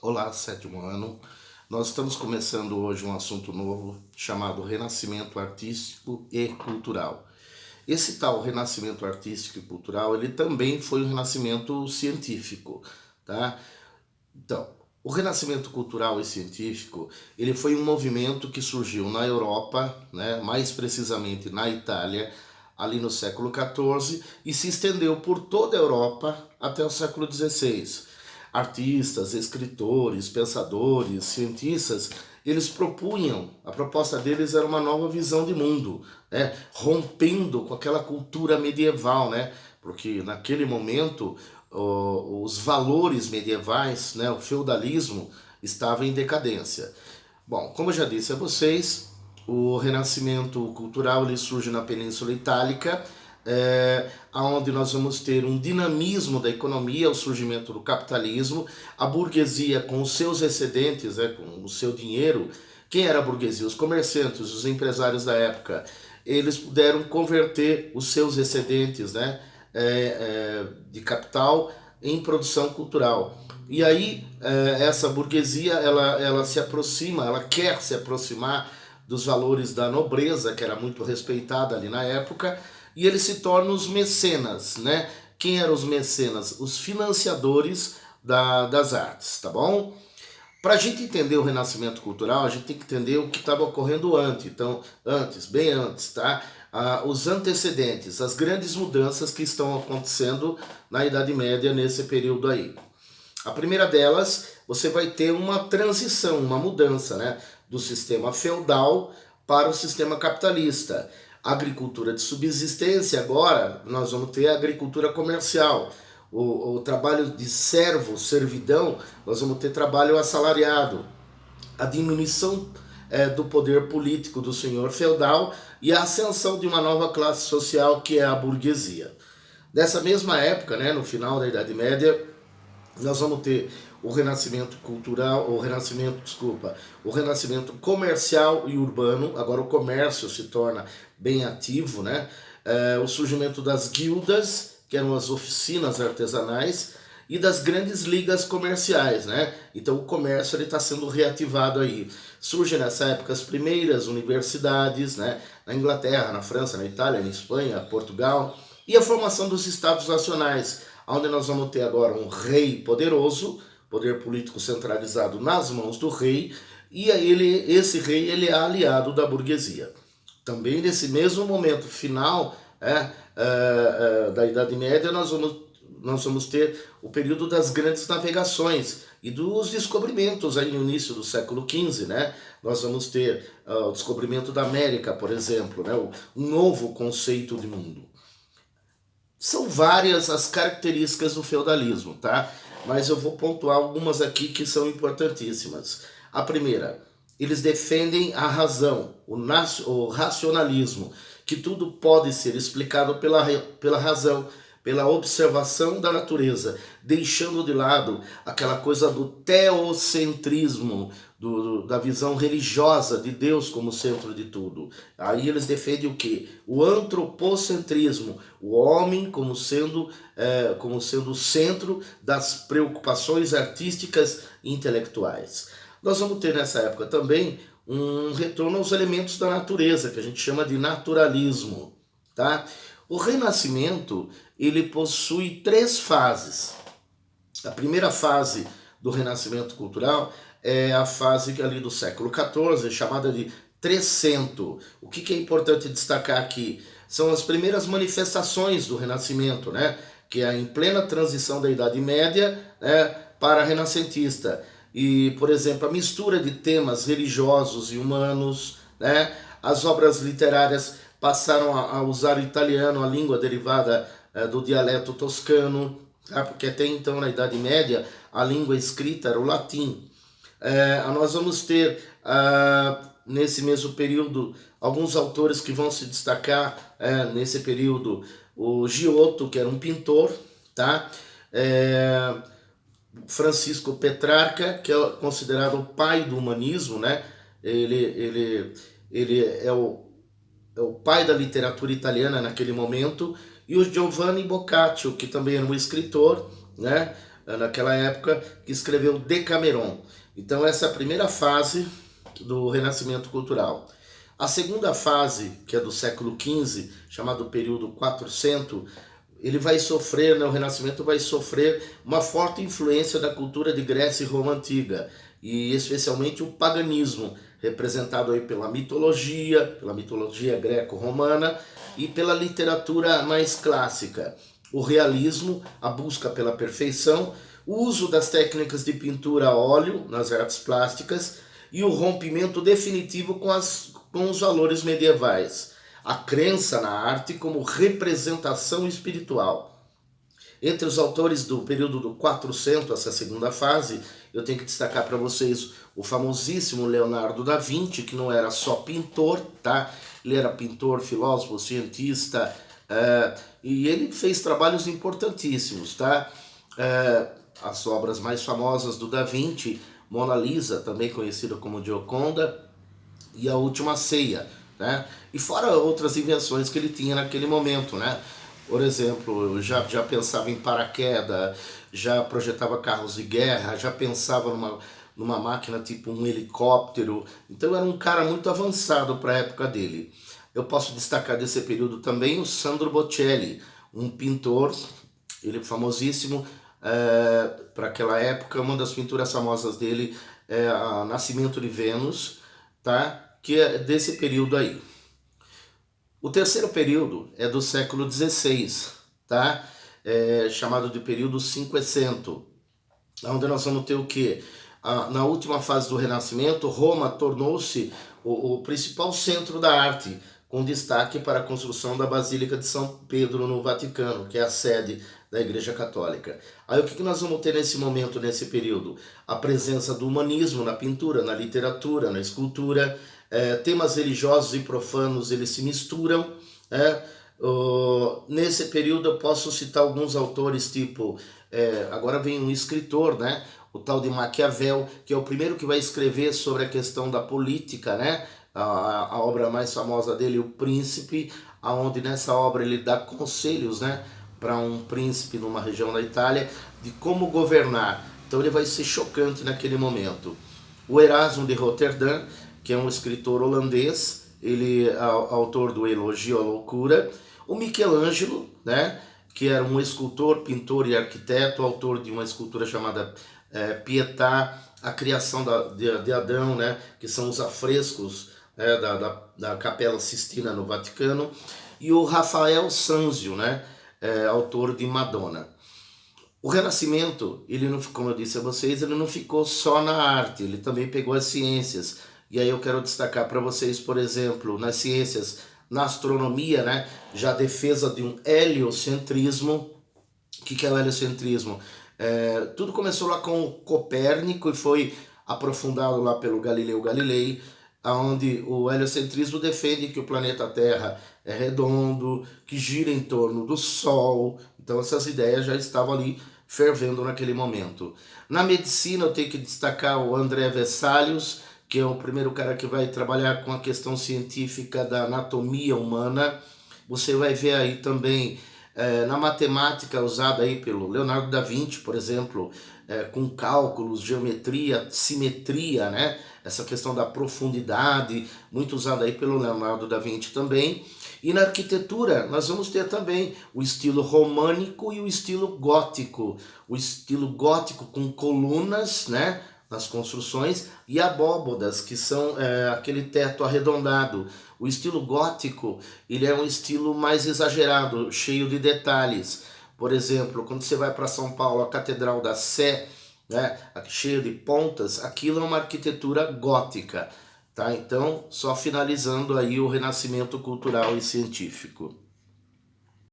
Olá, sétimo ano. Nós estamos começando hoje um assunto novo chamado Renascimento Artístico e Cultural. Esse tal renascimento artístico e cultural, ele também foi um renascimento científico, tá? Então, o renascimento cultural e científico, ele foi um movimento que surgiu na Europa, né, mais precisamente na Itália, ali no século XIV, e se estendeu por toda a Europa até o século XVI. Artistas, escritores, pensadores, cientistas, eles propunham, a proposta deles era uma nova visão de mundo, né, rompendo com aquela cultura medieval, né, porque naquele momento os valores medievais, né, o feudalismo, estava em decadência. Bom, como eu já disse a vocês, o renascimento cultural ele surge na Península Itálica, onde nós vamos ter um dinamismo da economia, o surgimento do capitalismo, a burguesia com os seus excedentes, com o seu dinheiro. Quem era a burguesia? Os comerciantes, os empresários da época. Eles puderam converter os seus excedentes, né, de capital em produção cultural. E aí essa burguesia ela se aproxima, ela quer se aproximar dos valores da nobreza, que era muito respeitada ali na época, e eles se tornam os mecenas, né? Quem eram os mecenas? Os financiadores das artes, tá bom? Para a gente entender o renascimento cultural, a gente tem que entender o que estava ocorrendo antes. Então, bem antes, tá? Os antecedentes, as grandes mudanças que estão acontecendo na Idade Média nesse período aí. A primeira delas, você vai ter uma transição, uma mudança, né? Do sistema feudal para o sistema capitalista. Agricultura de subsistência, agora nós vamos ter a agricultura comercial. O trabalho de servo, servidão, nós vamos ter trabalho assalariado. A diminuição do poder político do senhor feudal e a ascensão de uma nova classe social que é a burguesia. Nessa mesma época, né, no final da Idade Média, nós vamos ter o renascimento cultural, o renascimento comercial e urbano. Agora o comércio se torna bem ativo, né? O surgimento das guildas, que eram as oficinas artesanais, e das grandes ligas comerciais, né? Então o comércio está sendo reativado aí. Surgem nessa época as primeiras universidades, né? Na Inglaterra, na França, na Itália, na Espanha, Portugal, e a formação dos estados nacionais, onde nós vamos ter agora um rei poderoso, poder político centralizado nas mãos do rei, e esse rei ele é aliado da burguesia. Também nesse mesmo momento final da Idade Média, nós vamos ter o período das grandes navegações e dos descobrimentos aí no início do século XV, né? Nós vamos ter o descobrimento da América, por exemplo, né? Um novo conceito de mundo. São várias as características do feudalismo, tá? Mas eu vou pontuar algumas aqui que são importantíssimas. A primeira, eles defendem a razão, o racionalismo, que tudo pode ser explicado pela razão, pela observação da natureza, deixando de lado aquela coisa do teocentrismo, da visão religiosa de Deus como centro de tudo. Aí eles defendem o quê? O antropocentrismo, o homem como sendo o centro das preocupações artísticas e intelectuais. Nós vamos ter nessa época também um retorno aos elementos da natureza, que a gente chama de naturalismo, tá? O Renascimento, ele possui 3 fases. A primeira fase do Renascimento cultural é a fase ali do século XIV, chamada de Trecento. O que é importante destacar aqui? São as primeiras manifestações do Renascimento, né? Que é em plena transição da Idade Média, né, para a renascentista. E, por exemplo, a mistura de temas religiosos e humanos, né? As obras literárias passaram a usar o italiano, a língua derivada do dialeto toscano, tá? Porque até então, na Idade Média, a língua escrita era o latim. Nós vamos ter, nesse mesmo período, alguns autores que vão se destacar nesse período. O Giotto, que era um pintor, tá? Francisco Petrarca, que é considerado o pai do humanismo, né? Ele é o pai da literatura italiana naquele momento, e o Giovanni Boccaccio, que também era um escritor, né? naquela época, que escreveu Decameron. Então essa é a primeira fase do Renascimento Cultural. A segunda fase, que é do século XV, chamado período 400, ele vai sofrer, o Renascimento vai sofrer uma forte influência da cultura de Grécia e Roma Antiga, e especialmente o paganismo, representado aí pela mitologia greco-romana e pela literatura mais clássica. O realismo, a busca pela perfeição, o uso das técnicas de pintura a óleo nas artes plásticas e o rompimento definitivo com os valores medievais. A crença na arte como representação espiritual. Entre os autores do período do 400, essa segunda fase, eu tenho que destacar para vocês o famosíssimo Leonardo da Vinci, que não era só pintor, tá? Ele era pintor, filósofo, cientista, e ele fez trabalhos importantíssimos, tá? As obras mais famosas do Da Vinci, Mona Lisa, também conhecida como Gioconda, e A Última Ceia, né? E fora outras invenções que ele tinha naquele momento, né? Por exemplo, já pensava em paraquedas, já projetava carros de guerra, já pensava numa máquina tipo um helicóptero. Então era um cara muito avançado para a época dele. Eu posso destacar desse período também o Sandro Botticelli, um pintor, ele é famosíssimo para aquela época. Uma das pinturas famosas dele é a Nascimento de Vênus, tá? Que é desse período aí. O terceiro período é do século XVI, tá? Chamado de período cinquecento, onde nós vamos ter o quê? Na última fase do Renascimento, Roma tornou-se o principal centro da arte, com destaque para a construção da Basílica de São Pedro no Vaticano, que é a sede da Igreja Católica. Aí o que nós vamos ter nesse momento, nesse período? A presença do humanismo na pintura, na literatura, na escultura. Temas religiosos e profanos, eles se misturam. Nesse período eu posso citar alguns autores, tipo, agora vem um escritor, né? O tal de Maquiavel, que é o primeiro que vai escrever sobre a questão da política, né? A obra mais famosa dele, O Príncipe, onde nessa obra ele dá conselhos, né, para um príncipe numa região da Itália de como governar. Então ele vai ser chocante naquele momento. O Erasmo de Roterdã, que é um escritor holandês, ele é autor do Elogio à Loucura. O Michelangelo, né, que era um escultor, pintor e arquiteto, autor de uma escultura chamada Pietà, a criação de Adão, né, que são os afrescos da Capela Sistina no Vaticano. E o Rafael Sanzio, né, autor de Madonna. O Renascimento, ele não, como eu disse a vocês, ele não ficou só na arte, ele também pegou as ciências. E aí eu quero destacar para vocês, por exemplo, nas ciências, na astronomia, né, já a defesa de um heliocentrismo. O que é o heliocentrismo? Tudo começou lá com o Copérnico e foi aprofundado lá pelo Galileu Galilei, onde o heliocentrismo defende que o planeta Terra é redondo, que gira em torno do Sol. Então essas ideias já estavam ali fervendo naquele momento. Na medicina eu tenho que destacar o André Vesalius, que é o primeiro cara que vai trabalhar com a questão científica da anatomia humana. Você vai ver aí também na matemática usada aí pelo Leonardo da Vinci, por exemplo, com cálculos, geometria, simetria, né? Essa questão da profundidade, muito usada aí pelo Leonardo da Vinci também. E na arquitetura nós vamos ter também o estilo românico e o estilo gótico. O estilo gótico com colunas, né, nas construções, e abóbodas, que são aquele teto arredondado. O estilo gótico, ele é um estilo mais exagerado, cheio de detalhes. Por exemplo, quando você vai para São Paulo, a Catedral da Sé, né, cheia de pontas, aquilo é uma arquitetura gótica. Tá? Então, só finalizando aí o renascimento cultural e científico.